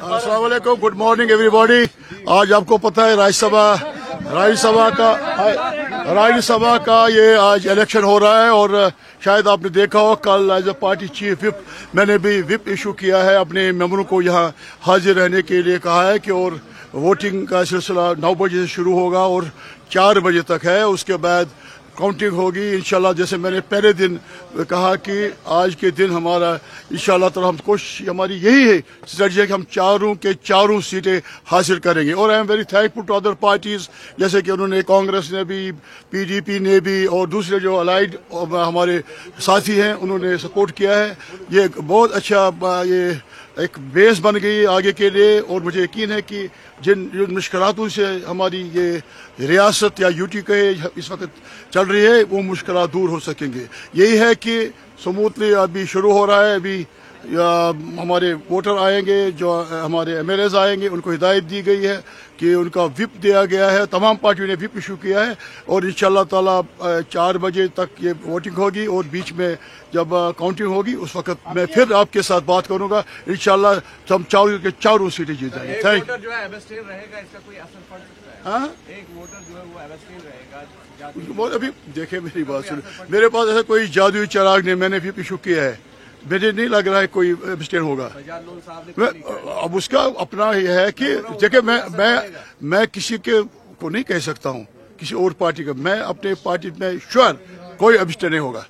अस्सलाम वालेकुम, good morning everybody. आज आपको पता है राज्यसभा का ये आज इलेक्शन हो रहा है और शायद आपने देखा हो कल as a party chief whip मैंने भी विप इशू किया है, अपने मेंबरों को यहाँ हाजिर रहने के लिए कहा है कि और वोटिंग का सिलसिला 9 बजे से शुरू होगा और 4 बजे तक है। उसके बाद काउंटिंग होगी इंशाल्लाह। जैसे मैंने पहले दिन कहा कि आज के दिन हमारा इंशाल्लाह तो हम कोशिश हमारी यही है स्ट्रेटजी है कि हम चारों सीटें हासिल करेंगे। और I am very thankful to other parties, जैसे कि उन्होंने कांग्रेस ने भी, पीडीपी ने भी और दूसरे जो अलाइड हमारे साथी हैं उन्होंने सपोर्ट किया है। ये बहुत अच्छा ये एक बेस बन गई आगे के लिए और मुझे यकीन है कि जिन मुश्किलातों से हमारी ये रियासत या यूटी के इस वक्त चल रही है वो मुश्किलात दूर हो सकेंगे। यही है कि स्मूथली अभी शुरू हो रहा है। अभी हमारे वोटर आएंगे, जो हमारे एमएलएज आएंगे, उनको हिदायत दी गई है कि उनका विप दिया गया है, तमाम पार्टियों ने विप इशू किया है और इंशाल्लाह ताला 4 बजे तक ये वोटिंग होगी और बीच में जब काउंटिंग होगी उस वक्त मैं फिर आपके साथ बात करूंगा। इंशाल्लाह हम चारों सीटें जीत जाएंगे। Thank you. जो है एब्सटेन रहेगा, इसका कोई असर पड़ सकता है? हाँ, एक वोटर जो है वो एब्सटेन रहेगा। अभी देखे मेरी बात सुनो, मेरे पास ऐसा कोई जादुई चिराग नहीं, मैंने विप इशू किया है, मुझे नहीं लग रहा है कोई एब्सटेन होगा। अब उसका अपना ही है कि देखिए मैं किसी के को नहीं कह सकता हूँ किसी और पार्टी का, मैं अपने पार्टी में श्योर कोई एब्सटेन नहीं होगा।